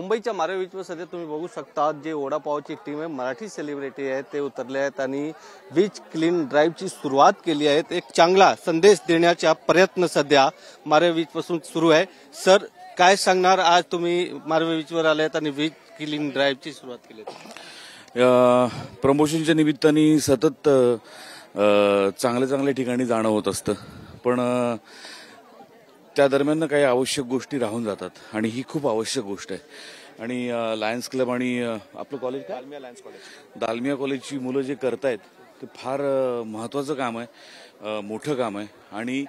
मुंबईच्या मारवी बीचवर सध्या तुम्ही बघू शकता जे वडापावची टीम आहे, मराठी सेलिब्रिटी आहेत ते उतरले आहेत आणि बीच क्लीन ड्राईव्हची सुरुवात केली आहे। एक चांगला संदेश देण्याचा प्रयत्न सध्या मारवी बीच पासून सुरू आहे। सर, काय सांगणार, आज तुम्ही मारवी बीचवर आलेत आणि बीच क्लीन ड्राईव्हची सुरुवात केली? प्रमोशनच्या निमित्ताने सतत चांगल्या ठिकाणी जाणं होत असतं, पण त्या दरम्यान काही आवश्यक गोष्टी राहून जातात आणि ही खूप आवश्यक गोष्ट आहे। आणि लायन्स क्लब आणि आपलं कॉलेज दालमिया कॉलेजची मुलं जे करतायत ते फार महत्वाचं काम आहे, मोठं काम आहे। आणि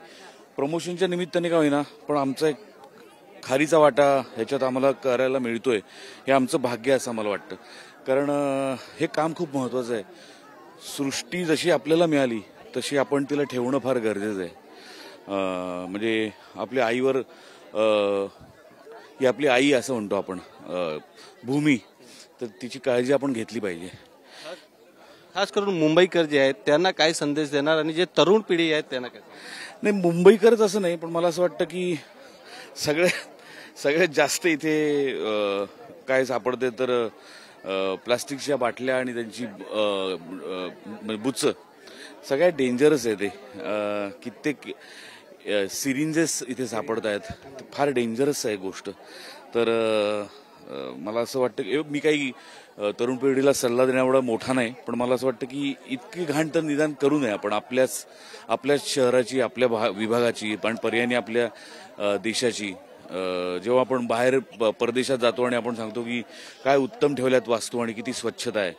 प्रमोशनच्या निमित्ताने का होईना पण आमचा एक खारीचा वाटा ह्याच्यात आम्हाला करायला मिळतोय, हे आमचं भाग्य असं मला वाटतं। कारण हे काम खूप महत्वाचं आहे। सृष्टी जशी आपल्याला मिळाली तशी आपण तिला ठेवणं फार गरजेचं आहे। म्हणजे आपल्या आईवर ही आपली आई असं म्हणतो आपण, भूमी, तर तिची काळजी आपण घेतली पाहिजे। खास करून मुंबईकर जे आहेत त्यांना काय संदेश देणार आणि जे तरुण पिढी आहेत त्यांना काय? नाही, मुंबईकरच असं नाही, पण मला असं वाटतं की सगळ्यात जास्त इथे काय सापडते तर प्लास्टिकच्या बाटल्या आणि त्यांची बुच्च सगळ्यात डेंजरस आहे। ते कित्येक सिरिंजेस इथे सापडत आहेत, फार डेंजरस आहे गोष्ट। तर मला असं वाटतं की मी काही तरुण पिढीला सल्ला देण्याएवढा मोठा नाही, पण मला असं वाटतं की इतकी घाण तर निदान करू नये आपण, आपल्याच शहराची, आपल्या विभागाची, पण पर्यायाने आपल्या देशाची। जेव्हा आपण बाहेर परदेशात जातो आणि आपण सांगतो की काय उत्तम ठेवल्यात वास्तू आणि किती स्वच्छता आहे,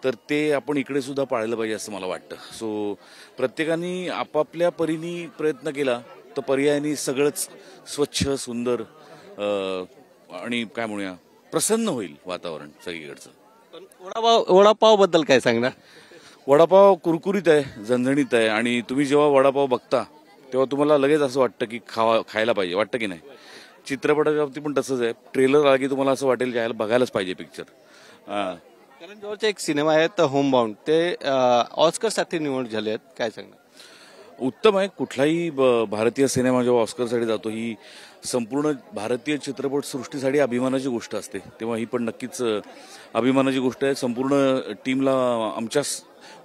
तर ते आपण इकडे सुद्धा पाळलं पाहिजे असं मला वाटतं। सो प्रत्येकाने आपापल्या परीने प्रयत्न केला तर पर्यायाने सगळंच स्वच्छ, सुंदर आणि काय म्हणूया प्रसन्न होईल वातावरण सगळीकडचं। पण वडापाव बद्दल काय सांगणार? वडापाव कुरकुरीत आहे, झणझणीत आहे आणि तुम्ही जेव्हा वडापाव बघता तेव्हा तुम्हाला लगेच असं वाटतं की खायला पाहिजे, वाटतं की नाही? चित्रपटाच्या बाबतीत पण तसंच आहे, ट्रेलर आला की तुम्हाला असं वाटेल की बघायलाच पाहिजे पिक्चर। कारण जवळचा एक सिनेमा आहे तर होमबाउंड, ते ऑस्करसाठी निवड झाले आहेत, काय सांगणार? उत्तम आहे। कुठलाही भारतीय सिनेमा जेव्हा ऑस्करसाठी जातो ही संपूर्ण भारतीय चित्रपट सृष्टीसाठी अभिमानाची गोष्ट असते, तेव्हा ही पण नक्कीच अभिमानाची गोष्ट आहे। संपूर्ण टीमला आमच्या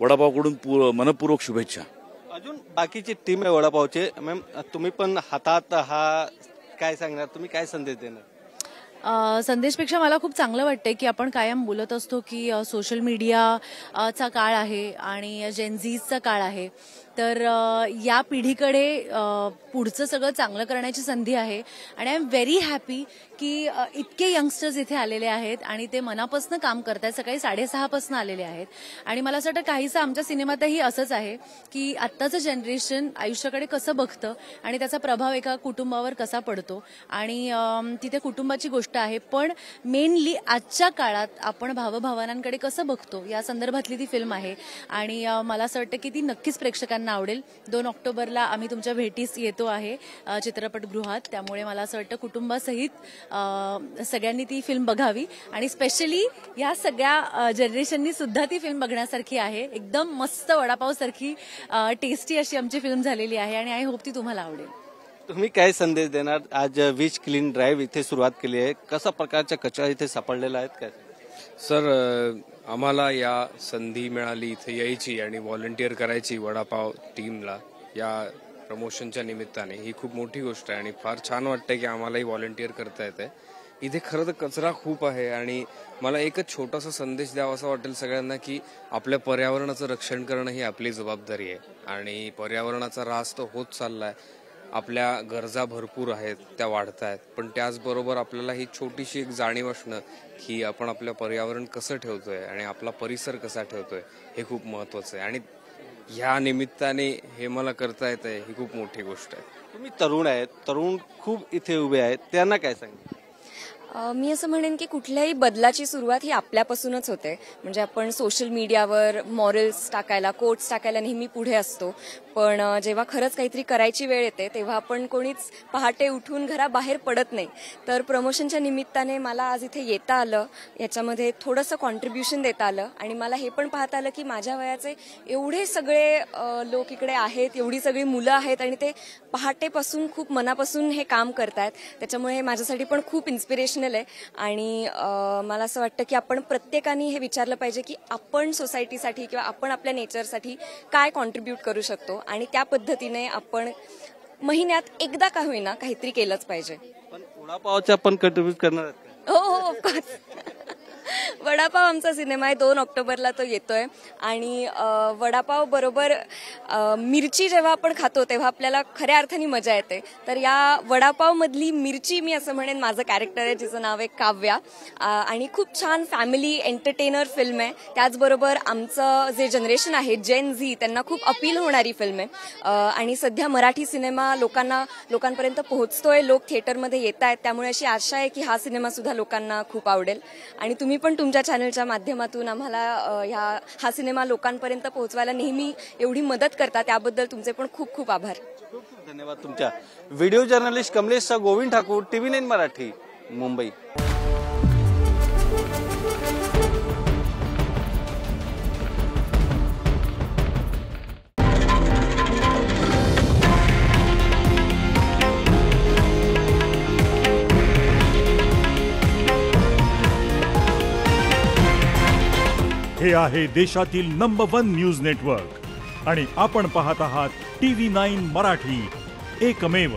वडापावकडून मनपूर्वक शुभेच्छा। अजून बाकीची टीम आहे वडापावचे, मॅम तुम्ही पण हातात हा, काय सांगणार, तुम्ही काय संदेश देणार? संदेशपेक्षा मला खूप चांगलं वाटतंय की आपण कायम बोलत असतो की सोशल मीडियाचा काळ आहे आणि जेनझीचा काळ आहे, तर या पिढीकडे पुढचं सगळं चांगलं करण्याची संधी आहे। आणि आय एम व्हेरी हॅपी की इतके यंगस्टर्स इथे आलेले आहेत आणि ते मनापासून काम करतात, सकाळी 6:30 पासून आलेले आहेत। आणि मला असं वाटतं काहीसं आमच्या सिनेमातही असंच आहे की आत्ताचं जनरेशन आयुष्याकडे कसं बघतं आणि त्याचा प्रभाव एका कुटुंबावर कसा पडतो, आणि तिथे कुटुंबाची गोष्ट आहे, पण मेनली आजच्या काळात आपण भावभावनांकडे कसं बघतो या संदर्भातली ती फिल्म आहे। आणि मला असं वाटतं की ती नक्कीच प्रेक्षकांना आवडेल। 2 ऑक्टोबरला आम्ही तुमच्या भेटीस येतो आहे चित्रपटगृहात, त्यामुळे मला असं वाटतं कुटुंबासहित सगळ्यांनी ती फिल्म बघावी आणि स्पेशली या सगळ्या जनरेशननी सुद्धा ती फिल्म बघण्यासारखी आहे। एकदम मस्त वडापाव सारखी टेस्टी अशी आमची फिल्म झालेली आहे आणि आय होप ती तुम्हाला आवडेल। तुम्ही काय संदेश देणार? आज बीच क्लीन ड्राईव्ह इथे सुरुवात केली आहे, कशा प्रकारच्या कचरा इथे सापडलेला आहेत काय? सर, आम्हाला या संधी मिळाली इथे यायची आणि व्हॉलंटिअर करायची वडापाव टीमला या प्रमोशनच्या निमित्ताने, ही खूप मोठी गोष्ट आहे आणि फार छान वाटतंय की आम्हालाही व्हॉलंटिअर करता येतंय। इथे खरं तर कचरा खूप आहे आणि मला एकच छोटासा संदेश द्यावा असं वाटेल सगळ्यांना की आपल्या पर्यावरणाचं रक्षण करणं ही आपली जबाबदारी आहे आणि पर्यावरणाचा ऱ्हास तर होत चाललाय। आपल्या गरजा भरपूर आहेत, त्या वाढत आहेत, पण त्याचबरोबर आपल्याला ही छोटीशी एक जाणीव असणं की आपण आपलं पर्यावरण कसं ठेवतोय आणि आपला परिसर कसा ठेवतोय हे खूप महत्वाचं आहे। आणि ह्या निमित्ताने हे मला करता येतंय, ही खूप मोठी गोष्ट आहे। तुम्ही तरुण आहेत, तरुण खूप इथे उभे आहेत, त्यांना काय सांगा? मी असं म्हणेन की कुठल्याही बदलाची सुरुवात ही आपल्यापासूनच होते। म्हणजे आपण सोशल मीडियावर मॉरल्स टाकायला, कोट्स टाकायला नेहमी पुढे असतो, पण जेव्हा खरंच काहीतरी करायची वेळ येते तेव्हा आपण कोणीच पहाटे उठून घराबाहेर पडत नाही। तर प्रमोशनच्या निमित्ताने मला आज इथे येता आलं, याच्यामध्ये थोडंसं कॉन्ट्रीब्युशन देता आलं आणि मला हे पण पाहता आलं की माझ्या वयाचे एवढे सगळे लोक इकडे आहेत, एवढी सगळी मुलं आहेत आणि ते पहाटेपासून खूप मनापासून हे काम करतायत। त्याच्यामुळे माझ्यासाठी पण खूप इन्स्पिरेशनल चॅनल आहे आणि मला असं वाटतं की आपण प्रत्येकाने हे विचारलं पाहिजे की आपण सोसायटीसाठी किंवा आपण आपल्या नेचरसाठी काय कॉन्ट्रीब्यूट करू शकतो आणि त्या पद्धतीने आपण महिन्यात एकदा का होईना काहीतरी केलंच पाहिजे. पण वडापावच्या पण कंट्रीब्यूट करणार आहेत का? हो हो ऑफकोर्स. वडापाव आमचा सिनेमा आहे, 2 ऑक्टोबरला तो येतोय आणि वडापाव बरोबर मिरची जेव्हा आपण खातो तेव्हा आपल्याला खऱ्या अर्थाने मजा येते. तर या वडापाव मधली मिरची मी असं म्हणेन माझं कॅरेक्टर आहे, जिचं नाव आहे काव्या आणि खूप छान फॅमिली एंटरटेनर फिल्म आहे. त्याचबरोबर आमचं जे जनरेशन आहे जेन झी त्यांना खूप अपील होणारी फिल्म आहे आणि सध्या मराठी सिनेमा लोकांपर्यंत पोहोचतोय, लोक थिएटरमध्ये येत आहेत. त्यामुळे अशी आशा आहे की हा सिनेमा सुद्धा लोकांना खूप आवडेल आणि तुम्ही पण तुमच्या चॅनलच्या माध्यमातून आम्हाला हा सिनेमा लोकांपर्यंत पोहोचवायला नेहमी एवढी मदत करता, त्याबद्दल तुमचे पण खूप खूप आभार. धन्यवाद. तुमच्या video journalist Kamlesh Govind Thakur, TV9 Marathi, Mumbai. हे आहे देशातील नंबर 1 न्यूज नेटवर्क आणि आपण पाहत आहात TV9 मराठी, एकमेव.